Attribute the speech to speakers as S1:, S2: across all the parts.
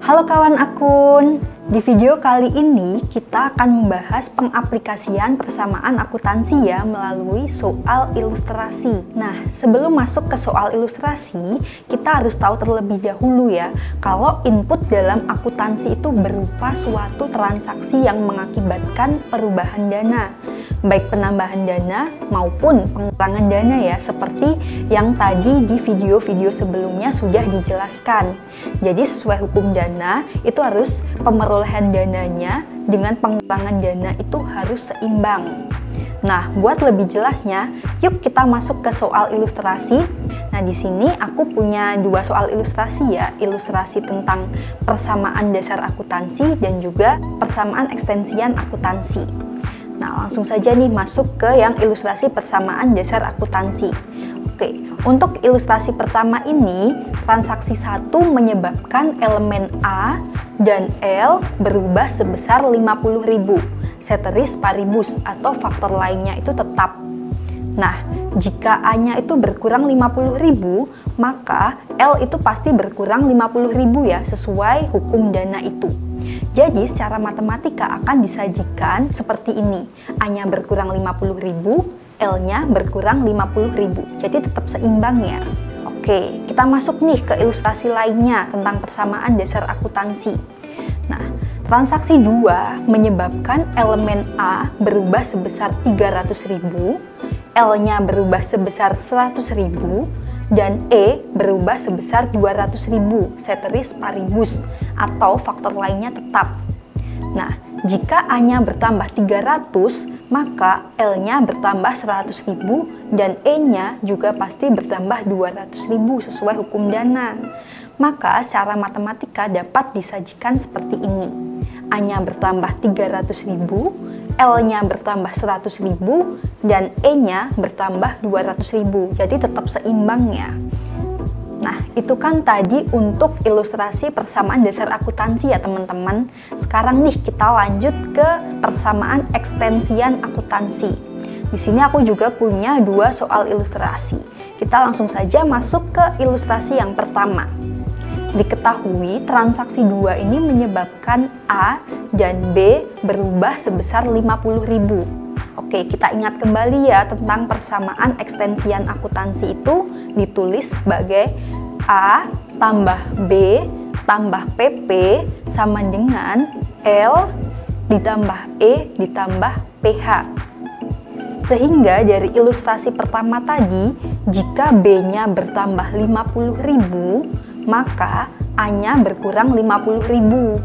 S1: Halo kawan akun, di video kali ini kita akan membahas pengaplikasian persamaan akuntansi ya melalui soal ilustrasi. Nah, sebelum masuk ke soal ilustrasi, kita harus tahu terlebih dahulu ya, kalau input dalam akuntansi itu berupa suatu transaksi yang mengakibatkan perubahan dana, baik penambahan dana maupun pengurangan dana ya, seperti yang tadi di video-video sebelumnya sudah dijelaskan. Jadi sesuai hukum dana, itu harus pemerolehan dananya dengan pengurangan dana itu harus seimbang. Nah, buat lebih jelasnya, yuk kita masuk ke soal ilustrasi. Nah, di sini aku punya dua soal ilustrasi ya, ilustrasi tentang persamaan dasar akuntansi dan juga persamaan ekstensian akuntansi. Nah, langsung saja nih masuk ke yang ilustrasi persamaan dasar akuntansi. Oke, untuk ilustrasi pertama ini, transaksi 1 menyebabkan elemen A dan L berubah sebesar 50.000, ceteris paribus atau faktor lainnya itu tetap. Nah, jika A-nya itu berkurang 50.000, maka L itu pasti berkurang 50.000 ya, sesuai hukum dana itu. Jadi secara matematika akan disajikan seperti ini. A-nya berkurang 50.000, L-nya berkurang 50.000. Jadi tetap seimbang ya. Oke, kita masuk nih ke ilustrasi lainnya tentang persamaan dasar akuntansi. Nah, transaksi 2 menyebabkan elemen A berubah sebesar 300.000, L-nya berubah sebesar 100.000, dan E berubah sebesar 200.000, ceteris paribus atau faktor lainnya tetap. Nah, jika A-nya bertambah 300, maka L-nya bertambah 100.000 dan E-nya juga pasti bertambah 200.000 sesuai hukum dana. Maka secara matematika dapat disajikan seperti ini. A-nya bertambah 300.000, L-nya bertambah 100.000, dan E-nya bertambah 200.000. Jadi tetap seimbang ya. Nah, itu kan tadi untuk ilustrasi persamaan dasar akuntansi ya teman-teman. Sekarang nih kita lanjut ke persamaan ekstensian akuntansi. Di sini aku juga punya dua soal ilustrasi. Kita langsung saja masuk ke ilustrasi yang pertama. Diketahui transaksi 2 ini menyebabkan A dan B berubah sebesar 50.000. Oke, kita ingat kembali ya tentang persamaan ekstensian akuntansi itu ditulis sebagai A tambah B tambah PP sama dengan L ditambah E ditambah PH. Sehingga dari ilustrasi pertama tadi, jika B-nya bertambah 50.000, maka A-nya berkurang 50.000.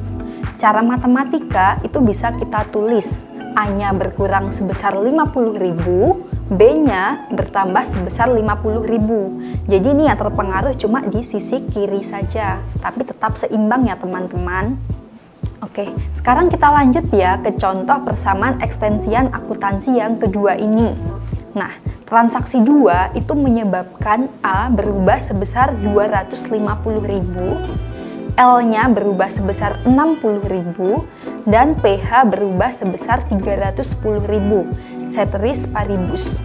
S1: Cara matematika itu bisa kita tulis. A-nya berkurang sebesar 50.000, B-nya bertambah sebesar 50.000. Jadi ini yang terpengaruh cuma di sisi kiri saja, tapi tetap seimbang ya teman-teman. Oke, sekarang kita lanjut ya ke contoh persamaan ekstensian akuntansi yang kedua ini. Nah, transaksi 2 itu menyebabkan A berubah sebesar 250.000, L-nya berubah sebesar 60.000, dan PH berubah sebesar 310.000, ceteris paribus.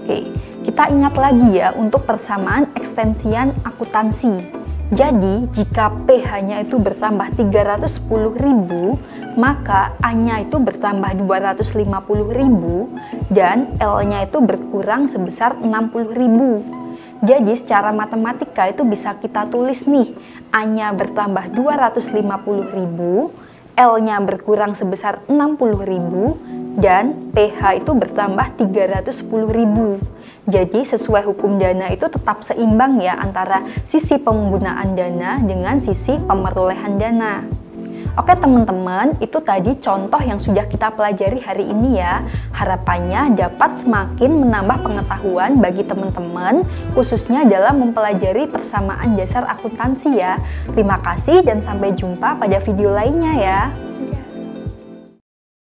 S1: Oke, kita ingat lagi ya untuk persamaan ekstensian akuntansi. Jadi, jika PH-nya itu bertambah 310.000, maka A-nya itu bertambah 250.000 dan L-nya itu berkurang sebesar 60.000. Jadi, secara matematika itu bisa kita tulis nih, A-nya bertambah 250.000, L-nya berkurang sebesar 60.000, dan PH itu bertambah 310.000. Jadi sesuai hukum dana itu tetap seimbang ya antara sisi penggunaan dana dengan sisi pemerolehan dana. Oke teman-teman, itu tadi contoh yang sudah kita pelajari hari ini ya. Harapannya dapat semakin menambah pengetahuan bagi teman-teman, khususnya dalam mempelajari persamaan dasar akuntansi ya. Terima kasih dan sampai jumpa pada video lainnya ya.